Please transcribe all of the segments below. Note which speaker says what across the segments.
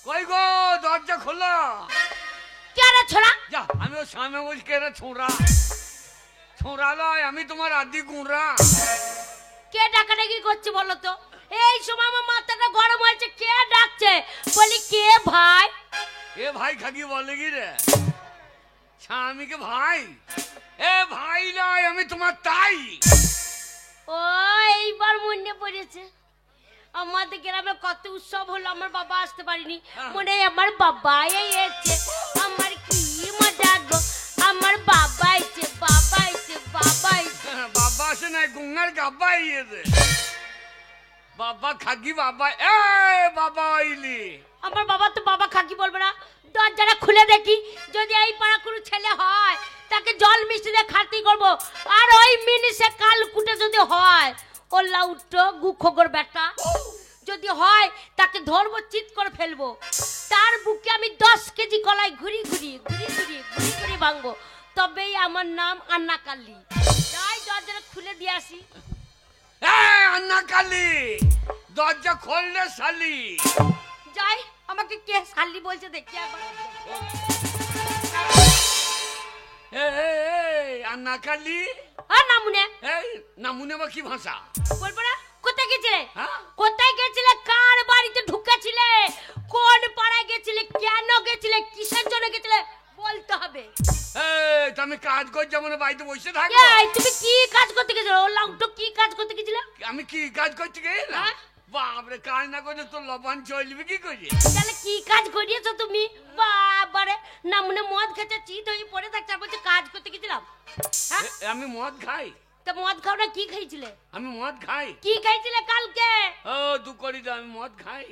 Speaker 1: কই গো দরজা খোলো।
Speaker 2: কে রে ছোড়া?
Speaker 1: যা আমি ওর সামনে বলছি কে রে ছোঁড়া। ছোঁড়া লয় আমি তোমার আদি গুঁড়া।
Speaker 2: কে ডাকাডাকি করছে বলো তো? এই সময় আমার মাথাটা গরম হয়েছে। কে ডাকছে? বলি কে ভাই?
Speaker 1: এ ভাই খাকি বলে কি রে? স্বামীকে ভাই? এ ভাই নয় আমি তোমার তাই।
Speaker 2: ও এইবার মনে পড়েছে। আমাদের গ্রামে কত উৎসব হলো, আমার বাবা আসতে পারিনি। মনে হয় আমার বাবা এসেছে। আমার কি মজা গো, আমার বাবা এসেছে, বাবা এসেছে, বাবা এসেছে।
Speaker 1: বাবা আসে না, গুঙ্গার গাব্বা এসেছে। বাবা খাকি বাবা। এ বাবা আইলি।
Speaker 2: আমার বাবা তো বাবা খাকি বলবে না। দরজাটা খুলে দেখি, যদি এই পাড়া কোনো ছেলে হয় তাকে জল মিষ্টি দিয়ে খাতি করবো। আর ওই মিনিসে কাল কুটে যদি হয়, ও লাউটো গুখোগর বেটা যদি হয়, তাকে ধরবো, চিৎ করে ফেলবো। তার বুকে আমি 10 কেজি কলাই ঘুরি ঘুরি ঘুরি ঘুরি ঘুরি ঘুরি ভাঙবো। তবেই আমার নাম আন্না কালী। যাই দরজাটা খুলে দিয়ে আসি।
Speaker 1: আন্না কালী দরজা খোললে শালি।
Speaker 2: যাই, আমাকে কে শালি বলছে দেখি একবার।
Speaker 1: আন্না কালী
Speaker 2: আর নামুনে
Speaker 1: নামুনে বা কি ভাষা
Speaker 2: বলবো না? কোথায় গেছিলে?
Speaker 1: হ্যাঁ?
Speaker 2: কোথায় গেছিলে? কার বাড়িতে ঢুকেছিলে? কোন পাড়ায় গেছিলে? কেন গেছিলে? কিসের জন্য গেছিলে বলতে হবে।
Speaker 1: আমি কাজ করছি, আমার বাড়িতে বসে থাকবো।
Speaker 2: এই তুমি কি কাজ করতে গেছিলে? ও লাউটো কি কাজ করতে গেছিলে?
Speaker 1: আমি কি কাজ করতে গেলাম? বাপরে, কাজ না করে তো লবণ চলবে কি করে?
Speaker 2: তাহলে কি কাজ করিয়েছো তুমি? বাবারে, নামুনে মদ খেতে চিত হয়ে পড়ে থাকছে, বলছে কাজ করতে গেছিলাম।
Speaker 1: আমি মদ খাই।
Speaker 2: তা মদ খাও না, কি খাইছিলে?
Speaker 1: আমি মদ খাই।
Speaker 2: কি খাইছিলে কালকে?
Speaker 1: ও দু করি দাও, আমি মদ খাই।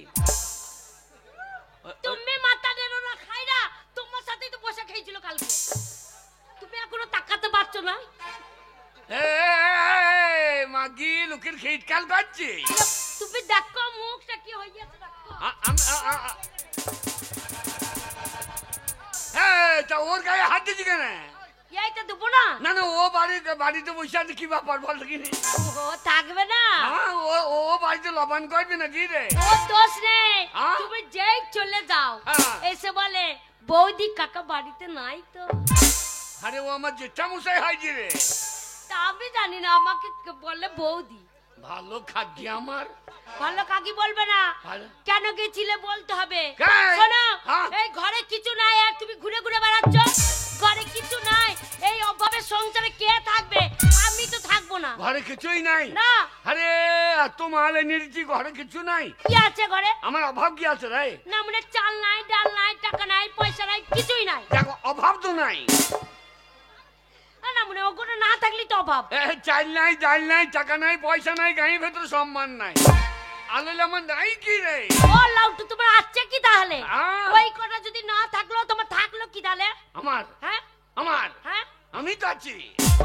Speaker 2: তুমি মাথা দেরো না, খাই না, তোমার সাথেই তো বসে খাইছিল কালকে। তুমি এখনো তাকাতে পারছো না?
Speaker 1: মাগি লোকের খেট কাল পাচ্ছি।
Speaker 2: তুমি দেখো মুখটা কি হয়ে গেছে দেখো।
Speaker 1: তা ওর গায়ে হাত দিচ্ছি কেন?
Speaker 2: এইটা দেবো না।
Speaker 1: না না, ও বাড়িতে বসে আছে, কি ব্যাপার বল দেখিনি?
Speaker 2: ও থাকবে না।
Speaker 1: ও বাড়িতে লবণ করবে না কি রে?
Speaker 2: ও দোষ নেই, তুমি যেই চলে যাও এসে বলে বৌদি কাকা বাড়িতে নাই তো।
Speaker 1: আরে ও আমার জেঠা মশাই হয় যে রে।
Speaker 2: তা আমি জানি না, আমাকে বলে বৌদি।
Speaker 1: ভালো খাদ্য আমার।
Speaker 2: ভালো কাকি বলবে না। কেন গেছিলে বলতে হবে।
Speaker 1: কেন?
Speaker 2: শোনো, এই ঘরে কিছু নাই আর তুমি ঘুরে ঘুরে বেড়াচ্ছ। ঘরে কিছু নাই, এই অভাবে সংসারে কে থাকবে? আমি তো থাকবো না।
Speaker 1: ঘরে কিছুই নাই
Speaker 2: না।
Speaker 1: আরে এত মাল এনে দিচ্ছি, ঘরে কিছু নাই।
Speaker 2: কি আছে ঘরে?
Speaker 1: আমার অভাব কি আছে রে?
Speaker 2: না মানে চাল নাই, ডাল নাই, টাকা নাই, পয়সা নাই, কিছুই নাই।
Speaker 1: দেখো অভাব তো নাই।
Speaker 2: না মানে ওগুলো না থাকলেই তো অভাব।
Speaker 1: চাল নাই, ডাল নাই, টাকা নাই, পয়সা নাই, গাঁয়ের ভেতরে সম্মান নাই। আলে আমার নাই কি রে?
Speaker 2: ও লাউটু তোমার আছে কি তাহলে? ওই কথা যদি না থাকলো, তোমার থাকলো কি তাহলে?
Speaker 1: আমার
Speaker 2: হ্যাঁ
Speaker 1: আমার
Speaker 2: হ্যাঁ
Speaker 1: আমি তো আছি।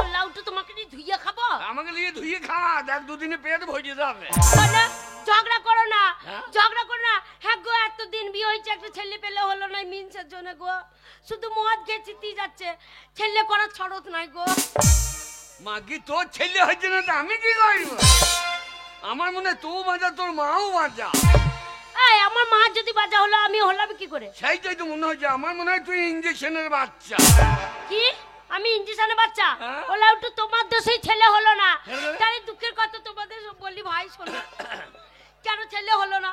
Speaker 2: ও লাউটু তোমাকে নিয়ে ধুইয়ে খাবো?
Speaker 1: আমাকে নিয়ে ধুয়ে খা, দেখ দুদিনে পেট ভরে যাবে।
Speaker 2: ঝগড়া করো না, ঝগড়া করো না। হ্যাঁ গো, এতদিন বিয়ে হয়েছে, একটা ছেলে পেলে হলো না মিনসের জন্য গো। শুধু মদ খেয়ে চিতি যাচ্ছে, ছেলে করার ছড়ত নাই গো।
Speaker 1: মাগি তোর ছেলে হয়েছে না, তো আমি কি করব? আমার মনে হয় তুই বাজা, তোর মাও বাজা।
Speaker 2: এই আমার মা যদি বাজা হলো, আমি হলাম কি করে?
Speaker 1: সেইটাই তো মনে হচ্ছে। আমার মনে হয় তুই ইঞ্জেকশনের বাচ্চা।
Speaker 2: কি? আমি ইঞ্জেকশনের বাচ্চা? ওলা একটু তোমার দোষেই ছেলে হলো না। তাই দুঃখের কথা তোমাদের বলি ভাই, শোনো কেন ছেলে হলো না।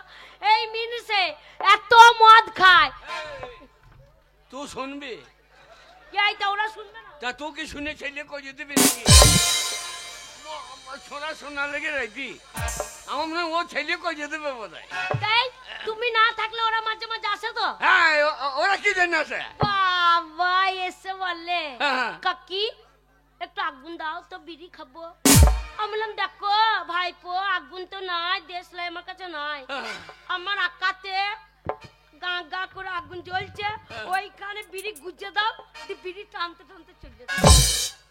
Speaker 2: এই মিনিসে এত মদ খায়।
Speaker 1: তুই শুনবি?
Speaker 2: এইটা ওরা শুনবে না।
Speaker 1: তা তুই কি শুনে ছেলে কই দিবি নাকি? শোনা শোনা লেগে রাখি। আমার মনে হয় ও ছেলে কই দেবে বোধ হয়।
Speaker 2: তাই তুমি না থাকলে ওরা মাঝে মাঝে আসে তো।
Speaker 1: হ্যাঁ, ওরা কি জন্য আসে?
Speaker 2: বাবা এসে বলে কাকি একটু আগুন দাও তো, বিড়ি খাবো। আমি বললাম দেখো ভাইপো, আগুন তো নাই, দেশলাই আমার কাছে নাই। আমার আকাতে গা গা করে আগুন জ্বলছে, ওইখানে বিড়ি গুজে দাও, বিড়ি টানতে টানতে চলে যাও।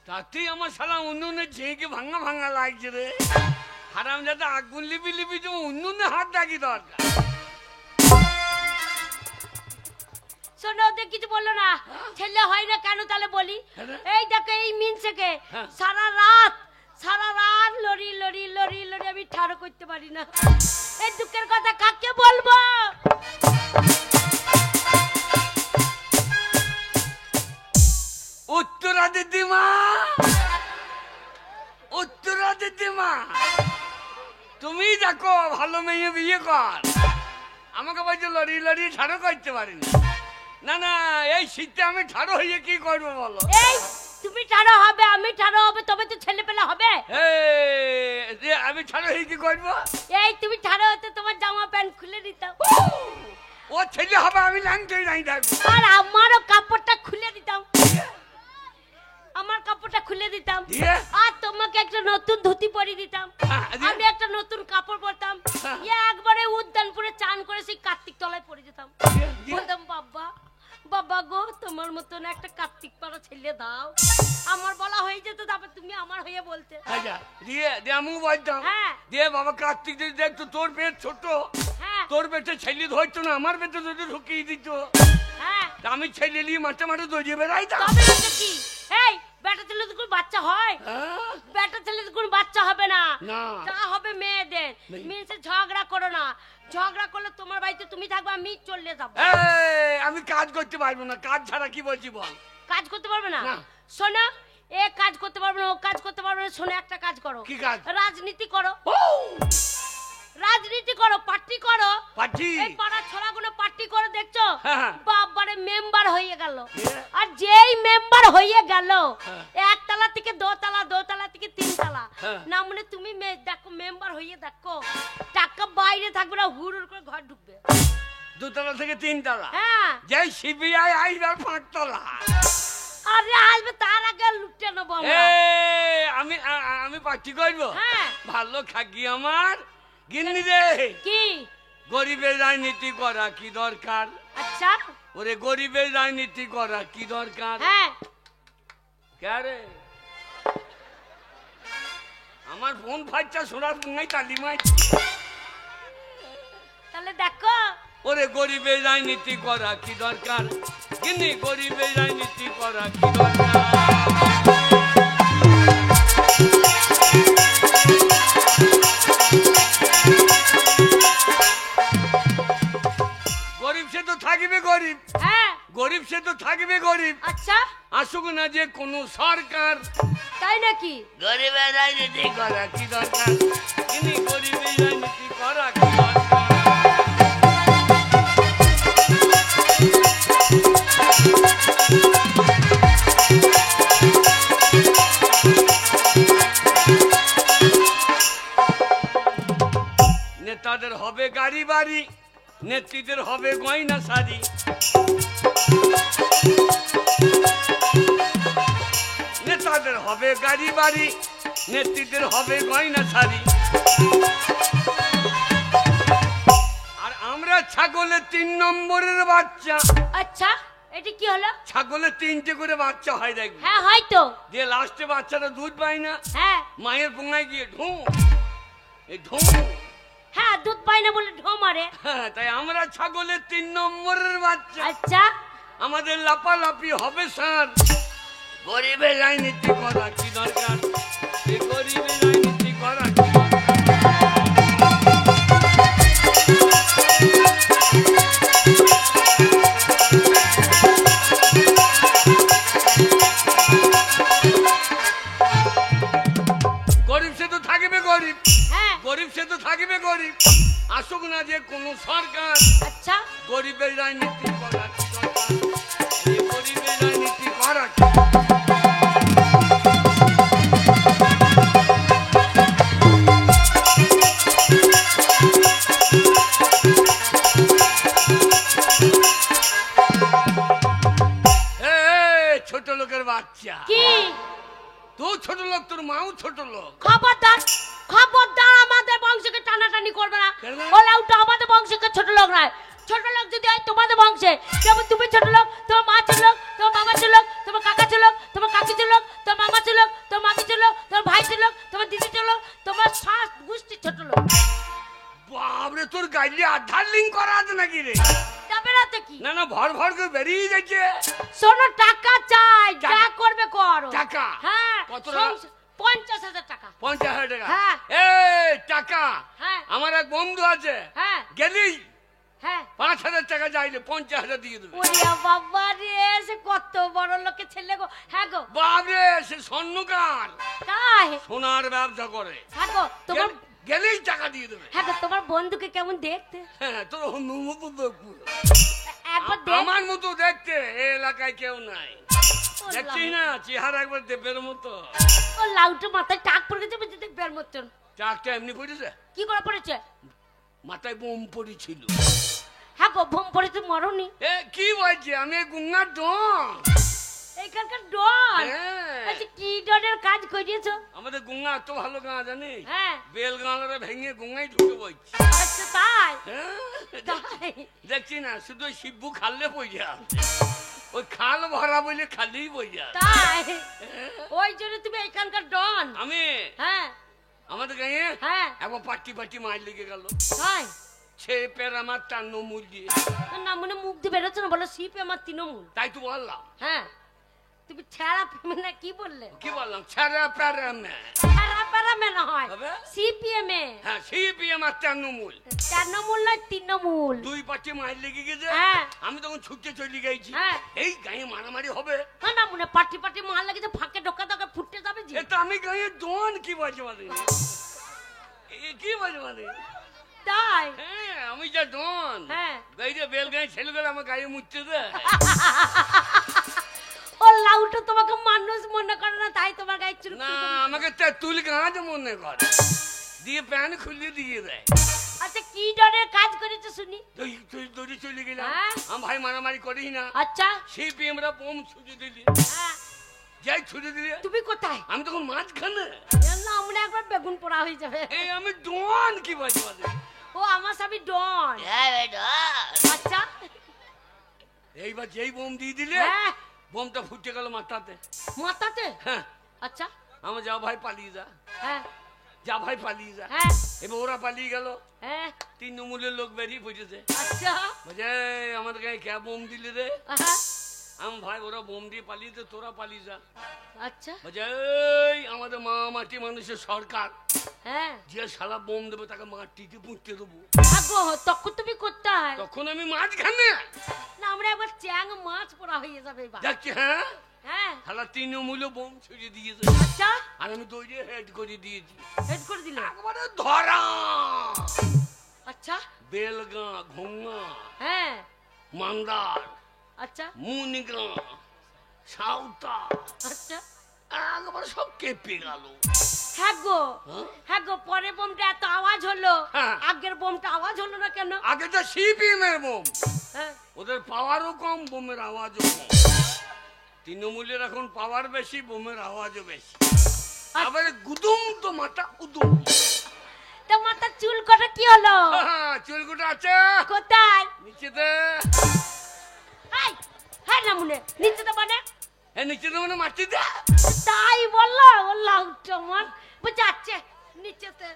Speaker 1: তাতেই আমার শালা উনুনে ঝেঁকে ভাঙা ভাঙা লাগছে রে। হারাম যাতে আগুন লিবি লিবি যে উনুনে হাত ডাকি দরকার।
Speaker 2: শোনো, ওদের কিছু বললো না, ছেলে হয় না কেন তাহলে বলি। এই দেখো এই মিনসেকে সারা রাত লড়ি লড়ি লড়ি লড়ি আমি ঠাড়ো করতে পারি না। এই দুঃখের কথা কাকে বলবো?
Speaker 1: দিদিমা, উত্তরা দিদিমা, তুমি দেখো ভালো মেয়ে বিয়ে কর। আমাকে বলছে লড়ি লড়ি ঠাড়ো করতে পারিনি। না না, এই শীতে আমি ঠাড়ো হয়ে কি করবো বলো?
Speaker 2: এই তুমি ঠাড়ো হবে, আমি ঠাড়ো হবে, তবে তো ছেলে পেলে হবে।
Speaker 1: আমি ঠাড়ো হয়ে কি করবো?
Speaker 2: এই তুমি ঠাড়ো হতে তোমার জামা প্যান্ট খুলে দিতাম।
Speaker 1: ও ছেলে হবে, আমি ল্যাংটাই নাই থাকবো।
Speaker 2: আর আমারও কাপড়টা খুলে দিতাম, আমার কাপড়টা খুলে দিতাম, আর তোমাকে একটা নতুন ধুতি পরিয়ে দিতাম, আমি একটা নতুন কাপড় পরতাম, একবারে উদ্যানপুরে চান করে সেই কার্তিক তলায় পরে যেতাম। বলতাম বাবা বাবা গো, তোমার মতন একটা কার্তিক পাড়া ছেলে দাও। আমার বলা হয়ে যেত, তারপর তুমি আমার হয়ে বলতে।
Speaker 1: আমি বলতাম দিয়ে বাবা কার্তিক যদি দেখতো তোর পেট ছোট, তোর পেটে ছেলে ধরতো না, আমার পেটে যদি ঢুকিয়ে দিত, আমি ছেলে নিয়ে মাঠে মাঠে দৌড়িয়ে বেড়াইতাম।
Speaker 2: কি এই বেটা ছেলে তো কোনো বাচ্চা হয়? বেটা ছেলে তো কোনো বাচ্চা হবে না, তা হবে মেয়েদের। মেয়েদের ঝগড়া করো না, ঝগড়া করলে তোমার বাড়িতে তুমি থাকবে, আমি চলে যাবো।
Speaker 1: আমি কাজ করতে পারবো না, কাজ ছাড়া কি বলছি বল?
Speaker 2: কাজ করতে পারবে না? শোনো, এ কাজ করতে পারবে না, ও কাজ করতে পারবে না। শোনো, একটা কাজ করো।
Speaker 1: কি কাজ?
Speaker 2: রাজনীতি করো, রাজনীতি করো, পার্টি করো।
Speaker 1: পার্টি?
Speaker 2: এই পাড়ার ছোড়াগুলো পার্টি করে দেখছো, বাবারে মেম্বার হয়ে গেল। আর যেই মেম্বার হয়ে গেল, একতলা থেকে দোতলা, দোতলা থেকে তিনতলা, না মানে তুমি দেখো মেম্বার হয়ে দেখো, টাকা বাইরে থাকবে না, হুড় করে ঘর ঢুকবে।
Speaker 1: দুতলা থেকে তিনতলা?
Speaker 2: হ্যাঁ।
Speaker 1: যেই সিবিআই আসবে 5 তলা।
Speaker 2: আরে আসবে, তার আগে লুটে নেবো।
Speaker 1: আমি পার্টি করবো? ভালো খাকি আমার গিন্নি রে।
Speaker 2: কি
Speaker 1: গরিবের রাজনীতি করা কি দরকার?
Speaker 2: আচ্ছা,
Speaker 1: ওরে গরিবের রাজনীতি করা কি দরকার? আমার ফোন ফাইটা শোনার নাই তালি মাই।
Speaker 2: তাহলে দেখো,
Speaker 1: ওরে গরিবের রাজনীতি করা কি দরকার? গিন্নি গরিবের রাজনীতি করা কি দরকার? গরিব সে তো থাকবে গরিব, গরিব সে তো থাকবে গরিব।
Speaker 2: আচ্ছা,
Speaker 1: আসুক না যে কোন সরকার।
Speaker 2: তাই নাকি?
Speaker 1: গরিবের রাজনীতি করা কি দরকার? তিনি গরিবের রাজনীতি করা কি দরকার? নেতাদের হবে গাড়ি বাড়ি, নেত্রীদের হবে গয়না শাড়ি। নেতাদের হবে গাড়ি বাড়ি, নেত্রীদের হবে গয়না শাড়ি। আর আমরা ছাগলের 3 নম্বরের বাচ্চা।
Speaker 2: আচ্ছা, এটা কি হলো?
Speaker 1: ছাগলের 3টে করে বাচ্চা হয় দেখবি।
Speaker 2: হ্যাঁ, হয়তো।
Speaker 1: দিয়ে লাস্টে বাচ্চাটা দুধ পায় না, মায়ের পোঙায় গিয়ে ঢু, এই ঢু।
Speaker 2: হ্যাঁ, দুধ পায় না বলে ঢো মারে।
Speaker 1: তাই আমরা ছাগলের 3 নম্বরের বাচ্চা।
Speaker 2: আচ্ছা,
Speaker 1: আমাদের লাপালাপি হবে স্যার। গরিবের রাজনীতি করা কি দরকার? গরিবের রাজনীতি করা কি গরিব সে তো থাকবে গরিব, গরিব সে তো থাকবে গরিব। আসুক না যে কোন সরকার।
Speaker 2: আচ্ছা,
Speaker 1: গরিবের রাজনীতি করা কি দরকার? গরিবের রাজনীতি করা কি? ছোট লোকের বাচ্চা।
Speaker 2: কি
Speaker 1: তুই ছোট লোক, তোর মাও ছোট লোক।
Speaker 2: খবরদার, খবরদার, আমাদের বংশকে টানাটানি করবে না। ওলা উঠো, আমাদের বংশকে ছোট লোক নয়। ছোট লোক যদি হয় তোমাদের বংশে, যেমন তুমি ছোট লোক, তোমার মা ছোট লোক, তোমার মামা ছোট লোক, তোমার কাকা ছোট লোক, তোমার কাকি ছোট লোক, তোমার মামা ছোট লোক, তোমার মামি ছোট লোক, তোমার ভাই ছোট লোক, তোমার দিদি ছোট লোক, তোমার শাস গোষ্ঠী ছোট লোক।
Speaker 1: বাবরে, তোর গাইলে আধার লিঙ্ক করা আছে নাকি রে?
Speaker 2: যাবে না তো কি?
Speaker 1: না না, ভর ভর করে বেরিয়ে যাচ্ছে।
Speaker 2: শোনো, টাকা চাই, যা করবে করো।
Speaker 1: টাকা?
Speaker 2: হ্যাঁ।
Speaker 1: কত টাকা?
Speaker 2: 50,000 টাকা।
Speaker 1: 50,000 টাকা?
Speaker 2: হ্যাঁ।
Speaker 1: এই টাকা
Speaker 2: হ্যাঁ।
Speaker 1: আমার এক বন্ধু আছে,
Speaker 2: হ্যাঁ।
Speaker 1: গেলি
Speaker 2: হ্যাঁ
Speaker 1: 5,000 টাকা যাইলে 50,000 দিয়ে দেবে।
Speaker 2: ওরে বাবা রে, সে কত বড় লোকের ছেলে গো। হ্যাঁ গো
Speaker 1: বাবরে, সে স্বর্ণকার,
Speaker 2: তাই?
Speaker 1: সোনার ব্যবসা করে।
Speaker 2: হ্যাঁ গো তোমার
Speaker 1: গেলেই টাকা দিয়ে দেবে।
Speaker 2: হ্যাঁ গো তোমার বন্ধুকে কেমন দেখতে?
Speaker 1: হ্যাঁ, তোর অন্যর মতো দেখবো।
Speaker 2: একবার দেখ।
Speaker 1: আমার মতো দেখতে এই এলাকায় কেউ নাই।
Speaker 2: ও
Speaker 1: দেখছিস না চেহারা একবার দেবের মতো।
Speaker 2: ও লাউটা মাথায় টাক পড়ে গেছে, বুঝতে বের মতন।
Speaker 1: চাকটা এমনি পড়েছে,
Speaker 2: কি করে পড়েছে?
Speaker 1: মাথায় বোম পড়েছিল।
Speaker 2: হ্যাঁ গো বোম পড়েছে, মরনি?
Speaker 1: এ কি বলছে, আমি গঙ্গার ডন।
Speaker 2: এইখানকার ডন?
Speaker 1: হ্যাঁ।
Speaker 2: আচ্ছা কি ডনের কাজ করিয়েছো?
Speaker 1: আমাদের গঙ্গা এত ভালো গাঁ জানিস?
Speaker 2: হ্যাঁ।
Speaker 1: বেল গাঁড়া ভেঙে গঙ্গায় ঢুকে বলছি।
Speaker 2: আচ্ছা তাই?
Speaker 1: হ্যাঁ, দেখছি না, শুধু ওই শিবু খাললে পয়সা, ওই খাল ভরা বলে খালি পয়সা।
Speaker 2: তাই? ওই জন্য তুমি এইখানকার ডন?
Speaker 1: আমি
Speaker 2: হ্যাঁ
Speaker 1: আমাদের গাঁয়ে
Speaker 2: হ্যাঁ।
Speaker 1: একবার পাটি পাটি মার লেগে গেল।
Speaker 2: তাই?
Speaker 1: সে পের আমার টান্ন মূল দিয়ে।
Speaker 2: না মনে মুখ দিয়ে বেরোচ্ছে না, বলো সিপে আমার তৃণমূল।
Speaker 1: তাই তো বললাম।
Speaker 2: হ্যাঁ তুমি ছেঁড়া প্রেমে না কি বললে?
Speaker 1: কি বললাম, ছেড়া পেরে
Speaker 2: ছেঁড়া প্যারামে না হয়,
Speaker 1: হবে?
Speaker 2: সিপিএম এ।
Speaker 1: হ্যাঁ, সিপি আমার টান্ন মূল।
Speaker 2: তৃণমূল নয় তৃণমূল।
Speaker 1: দুই পাটি মার লেগে গেছে।
Speaker 2: হ্যাঁ।
Speaker 1: আমি তখন ছুটতে চলে গেছি।
Speaker 2: হ্যাঁ।
Speaker 1: এই গাঁয়ে মারামারি হবে।
Speaker 2: হ্যাঁ না মনে পাটি পাটি মার লেগেছে, ফাঁকে ঢোকা ঢোকা ফুটতে যাবে জি।
Speaker 1: এটা আমি গাঁয়ে ডন, কি বলছে মানে কি বলছে মানে?
Speaker 2: তাই?
Speaker 1: হ্যাঁ, আমি যা ডন।
Speaker 2: হ্যাঁ।
Speaker 1: গাইরে বেল গায়ে ছেলেগুলো আমার গায়ে মুছতে দেয়।
Speaker 2: ও লাউটা তোমাকে মানুষ মনে করে না, তাই তোমার গায়ে চুল।
Speaker 1: না, আমাকে তুল গাঁজ মনে করে দিয়ে প্যান খুলে দিয়ে দেয়।
Speaker 2: আচ্ছা কি ডনের কাজ করেছো শুনি?
Speaker 1: দৌড়ে চলে গেলাম।
Speaker 2: হ্যাঁ।
Speaker 1: আমি ভাই মারামারি করিস না।
Speaker 2: আচ্ছা
Speaker 1: সিপি আমরা বোম ছুটে দিলি।
Speaker 2: হ্যাঁ।
Speaker 1: যাই ছুটে দিলে
Speaker 2: তুমি কোথায়?
Speaker 1: আমি তখন মাঝখানে।
Speaker 2: না আমরা একবার বেগুন পোড়া হয়ে যাবে।
Speaker 1: এই আমি ডন, কি বলছে মানে?
Speaker 2: ও আমার স্বামী ডন। আচ্ছা
Speaker 1: এইবার যেই বোম দিয়ে দিলে,
Speaker 2: হ্যাঁ।
Speaker 1: বোমটা ফুটে গেল মাথাতে।
Speaker 2: মাথাতে?
Speaker 1: হ্যাঁ,
Speaker 2: আচ্ছা
Speaker 1: আমার যা ভাই পালিয়ে যা,
Speaker 2: হ্যাঁ
Speaker 1: যা ভাই পালিয়ে যা।
Speaker 2: হ্যাঁ
Speaker 1: এবার ওরা পালিয়ে গেল।
Speaker 2: হ্যাঁ।
Speaker 1: তৃণমূলের লোক বেরিয়ে পড়েছে।
Speaker 2: আচ্ছা
Speaker 1: বলছে আমাদের গায়ে কে বোম দিলে রে?
Speaker 2: আহা,
Speaker 1: আমি ভাই ওরা বোম দিয়ে পালিয়েছে, তোরা পালিয়ে যা।
Speaker 2: আচ্ছা
Speaker 1: বলছে এই আমাদের মা মাটি মানুষের সরকার,
Speaker 2: হ্যাঁ।
Speaker 1: যে শালা বোম দেবে তাকে মাটিতে পুঁততে দেবো।
Speaker 2: আগো তখন তুমি কোথায়?
Speaker 1: তখন আমি মাঝখানে।
Speaker 2: না আমরা একবার চ্যাং মাছ পোড়া হয়ে যাবে এবার।
Speaker 1: দেখছি হ্যাঁ,
Speaker 2: হ্যাঁ
Speaker 1: শালা তৃণমূলে বোম ছুড়ে দিয়েছে।
Speaker 2: আচ্ছা
Speaker 1: আর আমি দৌড়ে হেড করে দিয়েছি।
Speaker 2: হেড করে দিলে?
Speaker 1: একবারে ধরা।
Speaker 2: আচ্ছা
Speaker 1: বেলগাঁ, ঘোঙ্গা,
Speaker 2: হ্যাঁ
Speaker 1: মান্দার,
Speaker 2: আচ্ছা
Speaker 1: মুনিগাঁ, সাউতা,
Speaker 2: আচ্ছা
Speaker 1: একবারে সব কেঁপে গেল।
Speaker 2: হ্যাঁ গো
Speaker 1: হ্যাঁ?
Speaker 2: হ্যাঁ গো পরে বোমটা এত আওয়াজ হলো,
Speaker 1: হ্যাঁ।
Speaker 2: আগের বোমটা আওয়াজ হলো না কেন?
Speaker 1: আগে তো সিপিএম এর বোম,
Speaker 2: হ্যাঁ
Speaker 1: ওদের পাওয়ারও কম, বোমের আওয়াজও কম। তৃণমূলের এখন পাওয়ার বেশি, বোমের আওয়াজও বেশি। আবার গুদুম তো মাথা উদুম।
Speaker 2: তো মাথার চুল কটা কি হলো?
Speaker 1: চুলকুটা আছে
Speaker 2: কোথায়?
Speaker 1: নিচেতে।
Speaker 2: এই, হ্যাঁ না মনে নিচে তো মানে
Speaker 1: নিচেতে মানে মাটিতে।
Speaker 2: তাই বললো? ও লাউটা আমার বুঝাচ্ছে নিচেতে।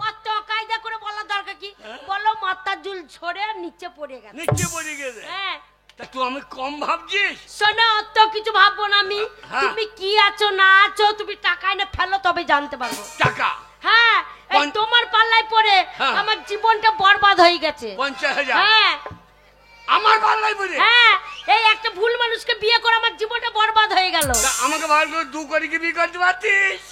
Speaker 2: অত কায়দা করে বলার দরকার কি? বলো মাথার চুল ঝরে নিচে পড়ে গেছে।
Speaker 1: নিচে পড়ে গেছে।
Speaker 2: হ্যাঁ
Speaker 1: তা তুই আমি কম ভাবছিস?
Speaker 2: শোনো অত কিছু ভাববো না আমি।
Speaker 1: হ্যাঁ।
Speaker 2: তুমি কি আছো না আছো তুমি টাকা এনে ফেলো তবে জানতে পারবো।
Speaker 1: টাকা
Speaker 2: হ্যাঁ এই তোমার পাল্লায় পড়ে
Speaker 1: হ্যাঁ।
Speaker 2: আমার জীবনটা বরবাদ হয়ে গেছে।
Speaker 1: 50,000
Speaker 2: হ্যাঁ
Speaker 1: আমার পাল্লাই পড়ে?
Speaker 2: হ্যাঁ এই একটা ভুল মানুষকে বিয়ে করে আমার জীবনটা বরবাদ হয়ে গেল।
Speaker 1: তা আমাকে ভালো করে 2 কোটি কি বিয়ে করতে পারতিস?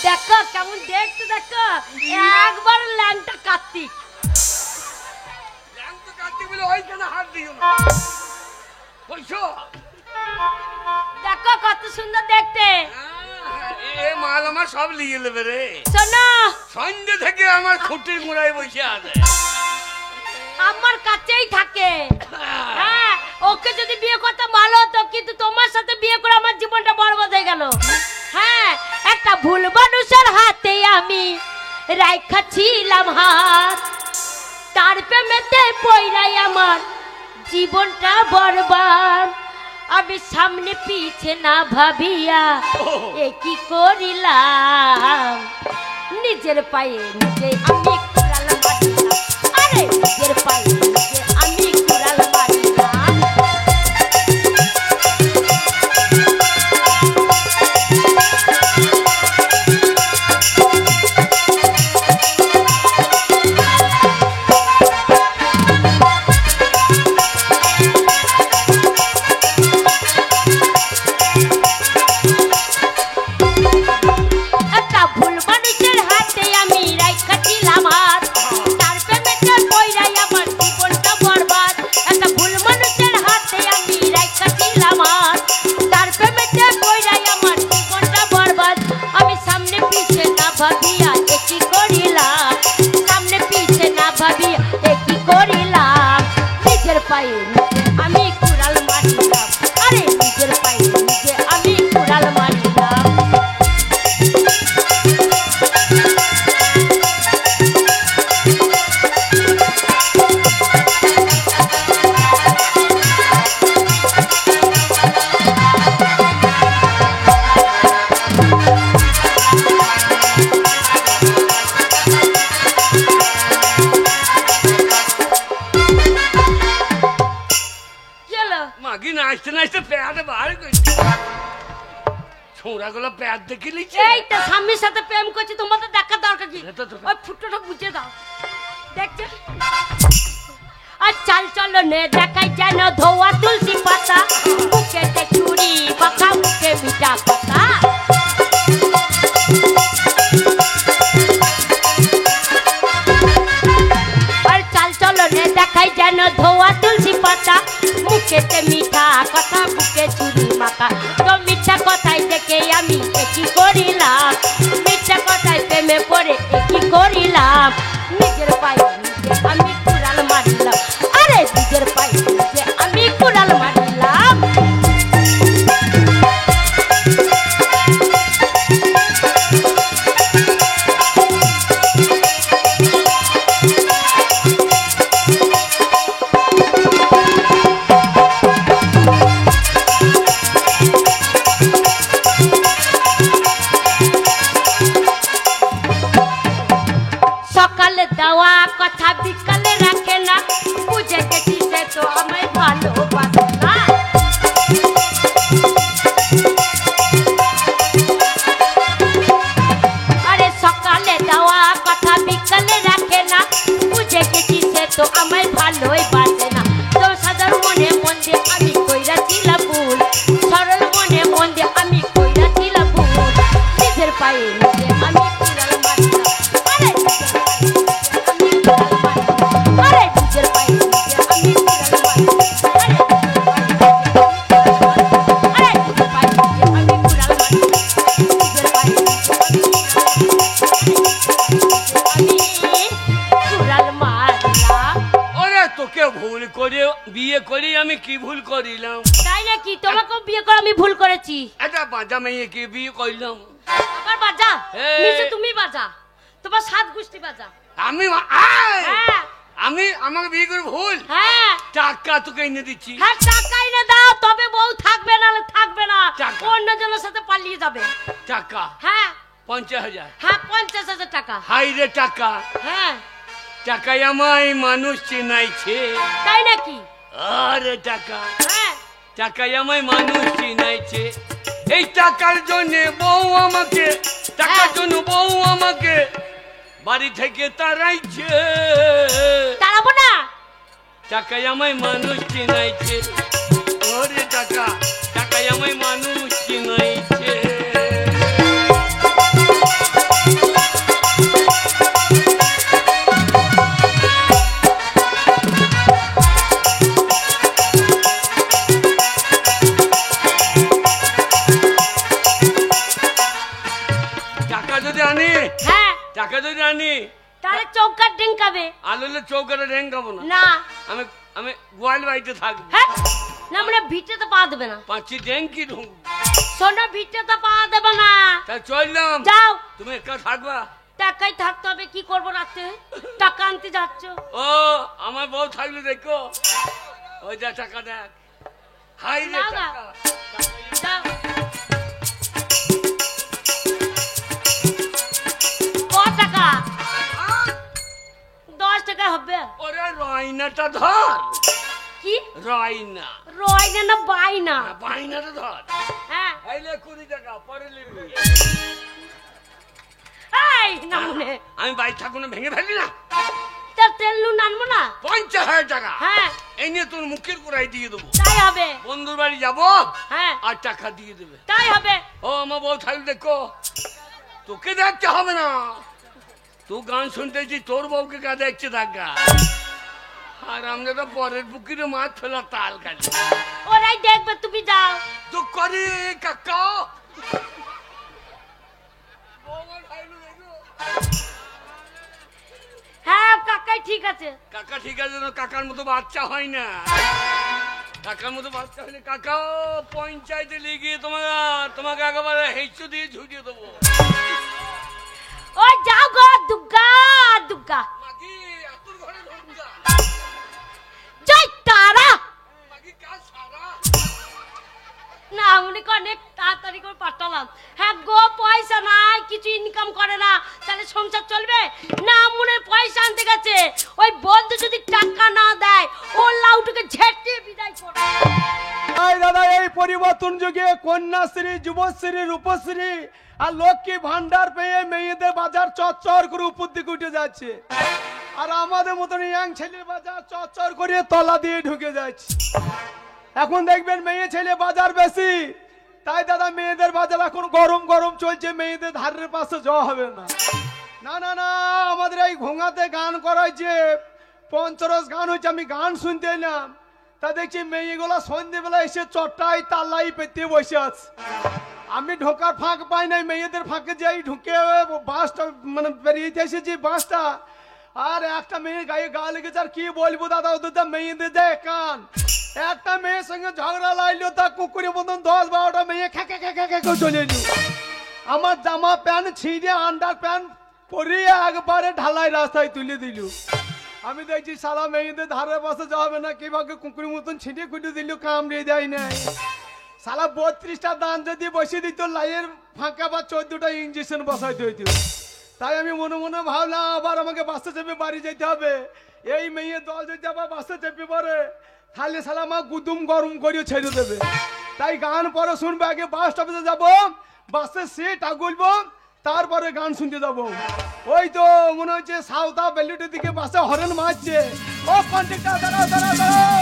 Speaker 2: দেখো কেমন দেখতে, দেখো একবার ল্যাংটা কার্তিক।
Speaker 1: ল্যাং তো কাটতে বলে ওইখানে হাত দিও না। বলছো
Speaker 2: দেখো কত সুন্দর দেখতে।
Speaker 1: এ মাল আমার সব নিয়ে নেবে রে।
Speaker 2: শোনো
Speaker 1: সন্ধ্যে থেকে আমার খুঁটির গোড়ায় বসে আছে।
Speaker 2: আমার কাছেই থাকে। হ্যাঁ ওকে যদি বিয়ে করতে ভালো হতো, কিন্তু তোমার সাথে বিয়ে করে আমার জীবনটা বরবাদ হয়ে গেল। হ্যাঁ একটা ভুল মানুষের হাতে আমি রাইখাছিলাম হাত, তার প্রেমেতে পইরাই আমার জীবনটা বরবাদ। আমি সামনে পিছে না ভাবিয়া এ কি করিলাম, নিজের পায়ে নিজে আমি কুড়াল মারিলাম। আরে নিজের পায়ে নিজে আমি কুড়াল মারিলাম। হলো
Speaker 1: মাগি নাচতে নাচতে প্যাট বার করছে ছোড়াগুলো প্যাট দেখে লিখছে
Speaker 2: এই তো স্বামীর সাথে প্রেম করছি তোমাদের দেখার দরকার কি
Speaker 1: এটা তো-
Speaker 2: ওই ফুটোটা বুঝে দাও দেখছে আর চাল চলো নে দেখাই যেন ধোয়া তুলসী পাতা বুকেতে চুড়ি বাঁকা বুকে মিঠা কথা আর চাল চলো নে দেখাই যেন ধোয়া তুলসী পাতা বুকেতে মিঠা কথা বুকে চুড়ি মাখা তো মিঠা কথাই দেখে আমি কি করিলাম মিঠা কথাই প্রেমে পড়ে কি করিলাম নিজের পায়ে নিজে আমি কুড়াল মারিলাম আরে নিজের পায়ে নিজে আমি কুড়াল মারিলাম সকালে দেওয়া কথা বিকালে রাখে না বুঝে গেছি সে তো আমায় ভালোবাসে না আরে সকালে দেওয়া কথা বিকালে রাখে না বুঝে গেছি সে তো আমায় ভালোই বাসে না তো সাধারণ মনে মন দিয়ে আমি কইরাছিলাম ভুল সরল মনে মন দিয়ে আমি কইরাছিলাম ভুল নিজের পায়ে নিজে আমি কুড়াল মারিলাম আরে আরে নিজের পায়ে নিজে আমি কুড়াল মারিলাম আরে নিজের পায়ে নিজে আমি কুড়াল মারিলাম নিজের পায়ে আমি কুড়াল মারলাম
Speaker 1: ওরে তোকে ভুল করে বিয়ে করে আমি কি ভুল করিলাম
Speaker 2: তাই নাকি তোমাকেও বিয়ে করে আমি ভুল করেছি
Speaker 1: এটা বাজা মেয়েকে বিয়ে করলাম
Speaker 2: আবার বাজা
Speaker 1: এই।
Speaker 2: নিচে তুমি বাজা তোমার সাত গোষ্ঠী বাজা
Speaker 1: আমি
Speaker 2: হ্যাঁ
Speaker 1: আমি আমাকে বিয়ে করে ভুল
Speaker 2: হ্যাঁ
Speaker 1: টাকা তোকে এনে দিচ্ছি
Speaker 2: হ্যাঁ টাকা এনে দাও তবে বউ থাকবে না থাকবে না
Speaker 1: টাকা।
Speaker 2: অন্যজনের সাথে পালিয়ে যাবে
Speaker 1: টাকা
Speaker 2: হ্যাঁ
Speaker 1: 50,000
Speaker 2: হ্যাঁ 50,000 টাকা
Speaker 1: হাই রে টাকা
Speaker 2: হ্যাঁ
Speaker 1: টাকাই আমায় মানুষ চিনাইছে
Speaker 2: তাই নাকি
Speaker 1: আরে টাকা
Speaker 2: হ্যাঁ
Speaker 1: টাকাই আমায় মানুষ চিনাইছে এই টাকার জন্য বউ আমাকে টাকার জন্য বউ আমাকে বাড়ি থেকে তাড়াইছে
Speaker 2: তাড়াবো না
Speaker 1: টাকাই আমায় মানুষ চিনাইছে ওরে টাকা টাকাই আমায় মানুষ চিনাইছে টাকা যদি আনি
Speaker 2: হ্যাঁ
Speaker 1: টাকা যদি আনি
Speaker 2: তাহলে চৌকাট ডিঙ্কাবে
Speaker 1: আলুলে চৌকাটা রেং খাবো না
Speaker 2: না
Speaker 1: আমি আমি গোয়াল বাড়িতে থাকবো
Speaker 2: হ্যাঁ না মানে ভিটে তো পা দেবে না
Speaker 1: পাঁচি ড্যাং কি ঢুকবো
Speaker 2: সোনা ভিটে তো পা দেবে না
Speaker 1: তা চললাম
Speaker 2: যাও
Speaker 1: তুমি একা থাকবা
Speaker 2: টাকাই থাকতে হবে কি করবো রাতে টাকা আনতে যাচ্ছ
Speaker 1: ও আমার বউ থাকলে দেখো ওই যা টাকা দেখ হাই রে
Speaker 2: না, না।
Speaker 1: টাকা
Speaker 2: যাও কত টাকা 10 টাকা হবে
Speaker 1: ওরে রয়নাটা ধর
Speaker 2: কি
Speaker 1: রয়না
Speaker 2: রয়না না বাইনা
Speaker 1: বাইনাটা ধর
Speaker 2: হ্যাঁ
Speaker 1: আইলে 20 টাকা পরে নিবি
Speaker 2: এই না মনে
Speaker 1: আমি বাড়ি ঠাকুর ভেঙে ফেলি না
Speaker 2: তার তেল নুন আনবো না
Speaker 1: 50,000 টাকা
Speaker 2: হ্যাঁ
Speaker 1: এই নিয়ে তোর মুখের কোড়াই দিয়ে দেবো
Speaker 2: তাই হবে
Speaker 1: বন্ধুর বাড়ি যাবো
Speaker 2: হ্যাঁ
Speaker 1: আর টাকা দিয়ে দেবে
Speaker 2: তাই হবে
Speaker 1: ও আমার বউ থাকলে দেখো তোকে দেখতে হবে না তুই গান শুনতেছি তোর বউকে কা দেখছে দেখা আর আমরা তো পরের পুকুরে মাছ ফেলা তাল কাটে
Speaker 2: ওরাই দেখবে তুমি যাও
Speaker 1: তো করে কাকা
Speaker 2: হ্যাঁ কাকাই ঠিক আছে
Speaker 1: কাকা ঠিক আছে না কাকার মতো বাচ্চা হয় না কাকার মতো বাচ্চা হলে কাকা পঞ্চায়েতে লিখিয়ে তোমাকে একেবারে হেঁচু দিয়ে ঝুঁকিয়ে দেবো
Speaker 2: ও যাও গো দুর্গা দুর্গা
Speaker 1: মাগি আতুর ঘরে ঢুকা
Speaker 2: জয় তারা
Speaker 1: মাগি কাজ সারা
Speaker 2: না উনি অনেক তাড়াতাড়ি করে পাঠালাম হ্যাঁ গো পয়সা নাই কিছু ইনকাম করে না তাহলে সংসার চলবে না মনে পয়সা আনতে গেছে ওই বন্ধু যদি টাকা না দেয় ও লাউটুকে ঝেঁটিয়ে বিদায় করে
Speaker 3: তাই দাদা এই পরিবর্তন যুগে কন্যাশ্রী, যুবশ্রী, রূপশ্রী আর লক্ষ্মী ভান্ডার পেয়ে মেয়েদের বাজার চচ্চর করে উপর দিকে উঠে যাচ্ছে, আর আমাদের মতন ইয়াং ছেলের বাজার চচ্চর করে তলা দিয়ে ঢুকে যাচ্ছে। এখন দেখবেন মেয়ে ছেলে বাজার বেশি, তাই দাদা মেয়েদের বাজার এখন গরম গরম চলছে, মেয়েদের ধারের পাশে যাওয়া হবে না। না না না, আমাদের এই ঘোঙাতে গান করাইছে, পঞ্চরস গান হচ্ছে, আমি গান শুনতে এলাম, তা দেখছি মেয়েগুলা সন্ধ্যেবেলা এসে চট্টাই তাল্লাই পেতে বসে আছে। আমি ঢোকার ফাঁক পাই নাই, মেয়েদের ফাঁকে যাই ঢুকে বাসটা মানে বেরিয়ে এসেছি বাসটা, আর একটা মেয়ে গায়ে গা লেগেছে। আর কি বলবো দাদা, ওদের মেয়েদের দেয় কান, একটা মেয়ের সঙ্গে ঝগড়া লাইলো, তা কুকুরের মতন 10-12টা মেয়ে খেকে খেকে খেকে চলে এলো। আমার জামা প্যান্ট ছিঁড়ে আন্ডার প্যান্ট পরিয়ে একবারে ঢালাই রাস্তায় তুলে দিল। আমি দেখছি সারা মেয়েদের ধারে পাশে যাবে না, কিভাবে কুকুরের মতন ছিঁড়ে খুঁটে দিল, কামড়িয়ে দেয় নাই। সালা 32টা দান যদি বসে দিত, লাইয়ের ফাঁকা বা 14টা ইঞ্জেকশন বসাইতে হইত। তাই আমি মনে মনে ভাবলাম আবার আমাকে বাসে চেপে বাড়ি যেতে হবে। এই মেয়ে দল যদি আবার বাসে চেপে পড়ে, তাহলে সালা আমার গুদুম গরম করে ছেড়ে দেবে। তাই গান পরে শুনবে, আগে বাস স্টপেজে যাবো, বাসের সিট আগুলবো, তারপরে গান শুনতে যাবো। ওই তো মনে হচ্ছে সাউথা বেলুটের দিকে বাসে হরেন মারছে। ও কন্ট্রাক্টর দাঁড়াও দাঁড়াও দাঁড়াও,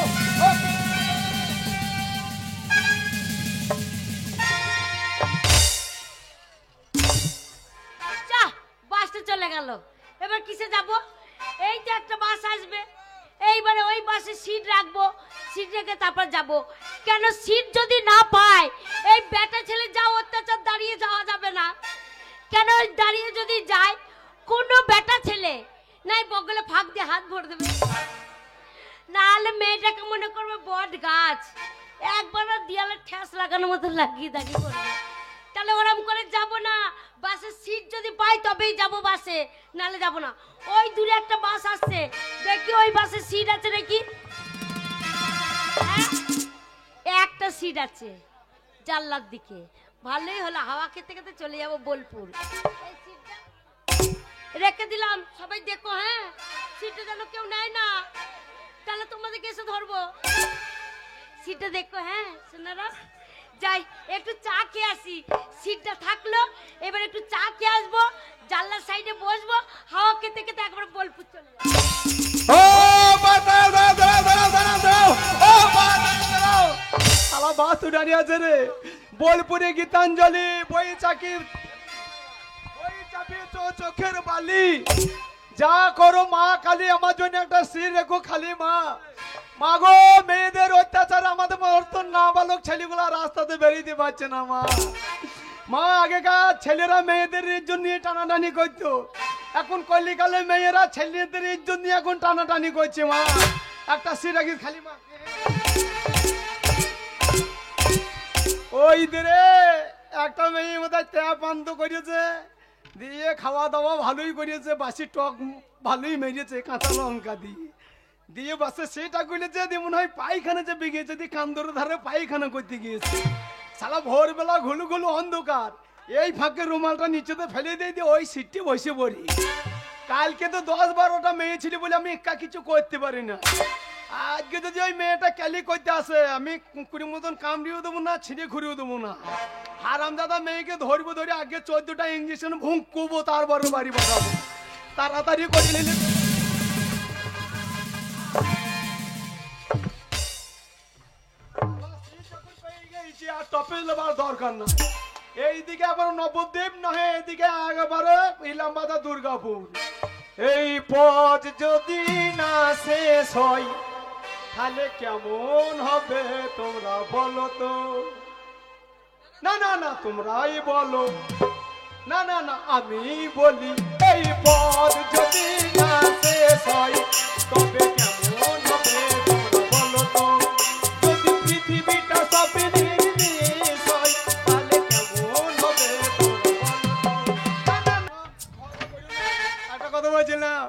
Speaker 2: বাসটা চলে গেল, এবার কিসে যাব? এই তো একটা বাস আসবে, এইবারে ওই বাসে সিট রাখবো, সিট রেখে তারপর যাব। কেন সিট যদি না পায়, এই বেটা ছেলে যা অত্যাচার, দাঁড়িয়ে যাওয়া যাবে না। কেন দাঁড়িয়ে যদি যায়, কোনো বেটা ছেলে নাই বগলে ফাঁক দিয়ে হাত ভরে দেবে, নাহলে মেয়েটাকে মনে করবে বট গাছ, একবার দেয়ালে ঠেস লাগানোর মতো লাগিয়ে দাগিয়ে করবে। তাহলে ওরম করে যাব না, বাসের সিট যদি পাই তবেই যাব বাসে, নাহলে যাব না। ওই দূরে একটা বাস আসছে, দেখি ওই বাসে সিট আছে নাকি। একটা সিট আছে জানলার দিকে, ভালোই হলো, হাওয়া খেতে খেতে চলে যাব বোলপুর। এই সিটটা রেখে দিলাম, সবাই দেখো, হ্যাঁ সিটটা যেন কেউ নেয় না, তাহলে তোমাদেরকে এসে ধরবো। সিটটা দেখো, হ্যাঁ শোনারা, যাই একটু চা খেয়ে আসি। সিটটা থাকলো, এবার একটু চা খেয়ে আসবো, জানলার সাইডে বসবো, হাওয়া খেতে খেতে একবার বোলপুর চলে যাবো।
Speaker 3: ও দাঁড়াও দাঁড়াও দাঁড়াও দাঁড়াও দাঁড়াও, ও দাঁড়াও, শালা বাস তো দাঁড়িয়ে আছে রে। বোলপুরে গীতাঞ্জলি, বই চাকি, বই চাপি চোখের বালি, যা করো মা কালী, আমার জন্য একটা সিট রেখো খালি মা। মাগো, মেয়েদের অত্যাচার আমাদের মতন নাবালক ছেলেগুলা রাস্তাতে বেরিয়ে পারছে না মা। মা আগেকার ছেলেরা মেয়েদের ইজ্জত নিয়ে টানাটানি করতো, এখন কলিকালে মেয়েরা ছেলেদের ইজ্জত নিয়ে এখন টানাটানি করছে মা। একটা সিট রাখিস খালি মা। ওই রে একটা মেয়ে বোধহয় ট্যাপ বন্ধ করেছে, দিয়ে খাওয়া দাওয়া ভালোই করেছে, বাসি টক ভালোই মেরেছে কাঁচা লঙ্কা দিয়ে, দিয়ে বাসে সেটা গুলেছে, দিয়ে মনে হয় পায়খানা চেপে গিয়েছে, দিয়ে কান্দরের ধারে পায়খানা করতে গিয়েছে। সালা ভোরবেলা ঘুলু ঘুলু অন্ধকার, এই ফাঁকে রুমালটা নিচেতে ফেলে দিয়ে ওই সিটটি বসে পড়ি। কালকে তো 10-12টা মেয়ে ছিল বলে আমি একা কিছু করতে পারি না। আজকে যদি ওই মেয়েটা ক্যালি করতে আসে, আমি কুকুরের মতন কামড়িয়েও দেবো না, ছিঁড়ে ঘুরিয়েও দেবো না। হারাম দাদা মেয়েকে ধরবো, ধরে আগে 14টা ইঞ্জেকশন ভুঁকবো, তারপরে বাড়ি পাঠাবো। তাড়াতাড়ি করে নিলে আর টপে নেবার দরকার না। এইদিকে আবার নবদ্বীপ নহে, এইদিকে একেবারে ইলামবাজার দুর্গাপুর। এই পথ যদি না শেষ হয়, তাহলে কেমন হবে তোমরা বলো তো? না না না, তোমরাই বলো। না না না, আমি বলি, এই পথ যদি না শেষ হয়, তবে কেমন হবে তোমরা বলো তো? যদি পৃথিবীটা সব নির্মিত হয়, তাহলে কেমন হবে তোমরা বলো তো? একটা কথা বলছিলাম,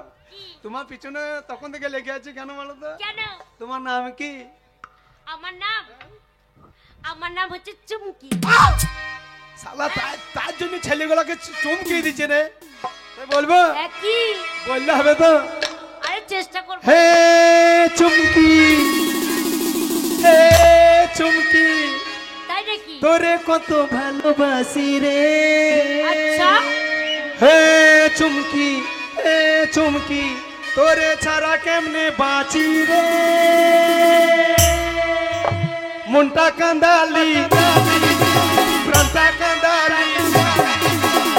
Speaker 3: তোমার পিছনে তখন থেকে লেগে আছে কেন বলো তো?
Speaker 2: কেন?
Speaker 3: তোমার নাম কি?
Speaker 2: আমার নাম হচ্ছে চুমকি।
Speaker 3: শালা তার জন্য ছেলেগুলোকে চুমকি দিচ্ছে রে। বলবো
Speaker 2: কি
Speaker 3: বললে হবে তো?
Speaker 2: আরে চেষ্টা করব।
Speaker 3: হে চুমকি, হে চুমকি
Speaker 2: তাই নাকি?
Speaker 3: তোরে কত ভালোবাসি রে।
Speaker 2: আচ্ছা
Speaker 3: হে চুমকি, হে চুমকি, তোরে ছাড়া কেমনে বাঁচি রে। মনটা কান্দালি, প্রাণটা কান্দালি,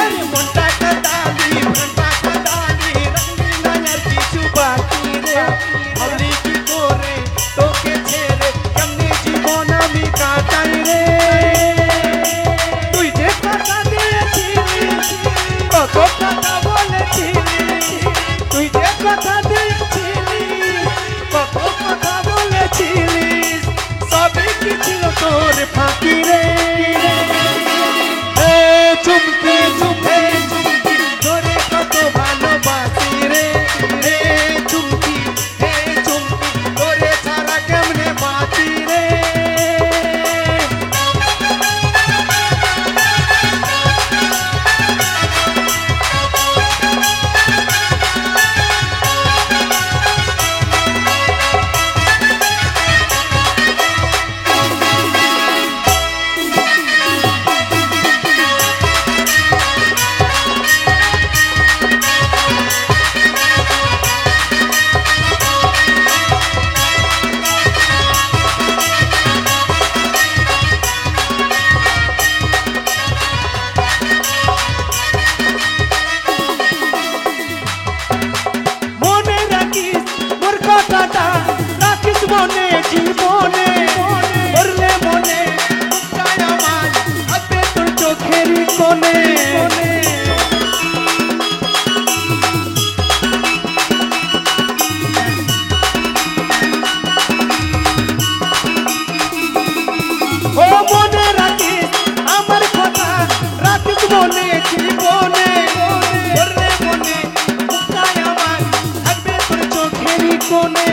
Speaker 3: আরে মনটা কান্দালি, প্রাণটা কান্দালি, রাখলি না আর কিছু বাকি রে। ভাবলি কি করে তোকে ছেড়ে কেমনে জীবন আমি কাটাই রে। তুই যে কথা দিয়েছিস, কত কথা বলেছিস, তুই যে কথা দিয়েছিস, কত কথা বলেছিস, সবই কি ছিল তোর ফাঁকি রে। হে চুমকি, চুমকি, চুমকি, তোরে কত ভালোবাসি রে। হে চুমকি, হে চুমকি, তোরে ছাড়া কেমনে বাঁচি রে। মনে রাখিস মোর কথাটা, রাখিস মনে জীবনে, করলে মনে মুক্তায় আমার থাকবে তোর চোখের কোণে। ও মনে রাখিস আমার কথা, রাখিস মনে জীবনে, করলে মনে মুক্তায় আমার থাকবে তোর চোখের কোণে।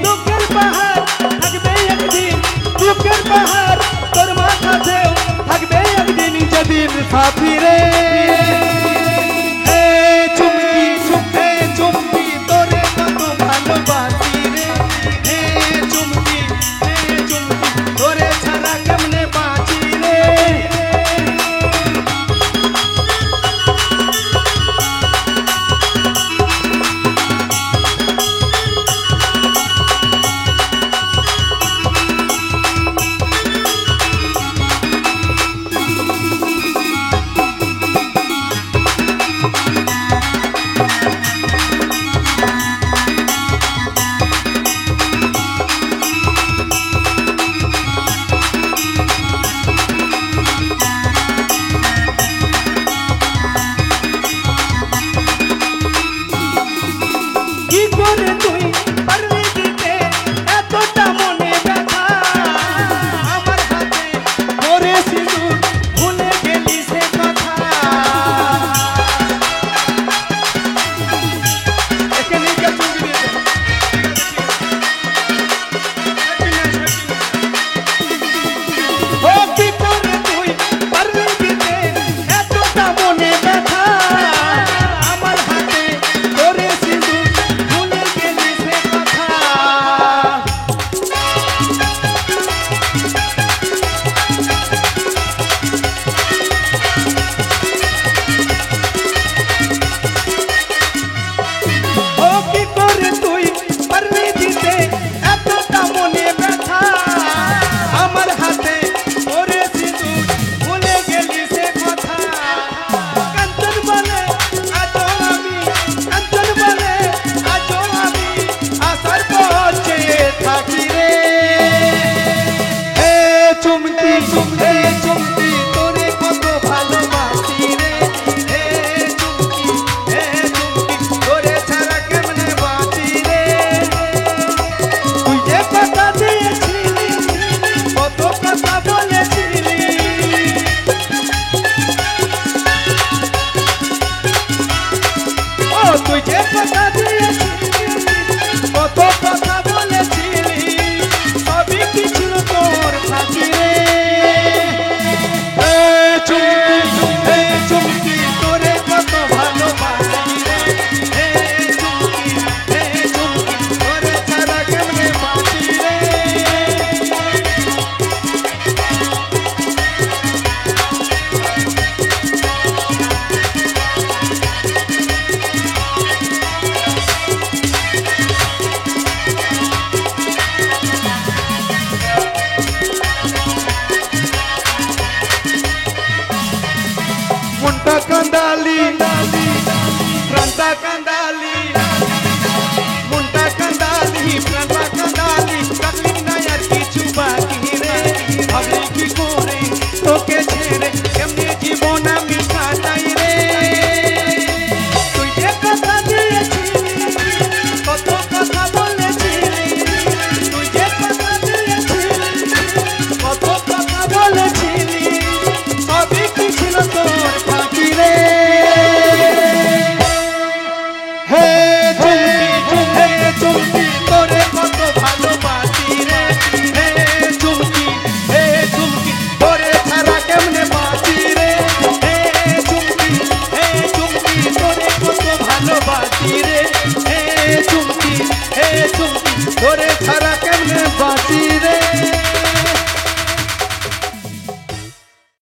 Speaker 3: দুঃখের পাহাড় থাকবে একদিন, দুঃখের পাহাড় তোর মাথাতেও থাকবে একদিন, যেদিন সাথী রে। হে চুমকি, হে চুমকি, তোরে কত ভালোবাসি রে। হে চুমকি, হে চুমকি, তোরে ছাড়া কেমনে বাঁচি রে। কান্দালি প্রাণটা কান্দালি মনটা কান্দালি প্রাণটা কান্দালি রাখলি না আর কিছু বাকি রে ভাবলি কি করে তোকে ছেড়ে কেমনে জীবন আমি কাটাই রে তুই যে কথা দিয়েছিলি কত কথা বলেছিলি তুই যে কথা দিয়েছিলি কত কথা বলেছিলি সবই কি ছিল তোর ফাঁকি রে হে চুমকি তোরে কত ভালোবাসি রে হে চুমকি তোরে ছাড়া কেমনে বাঁচি রে হে চুমকি তোরে কত ভালোবাসি রে হে চুমকি তোরে ছাড়া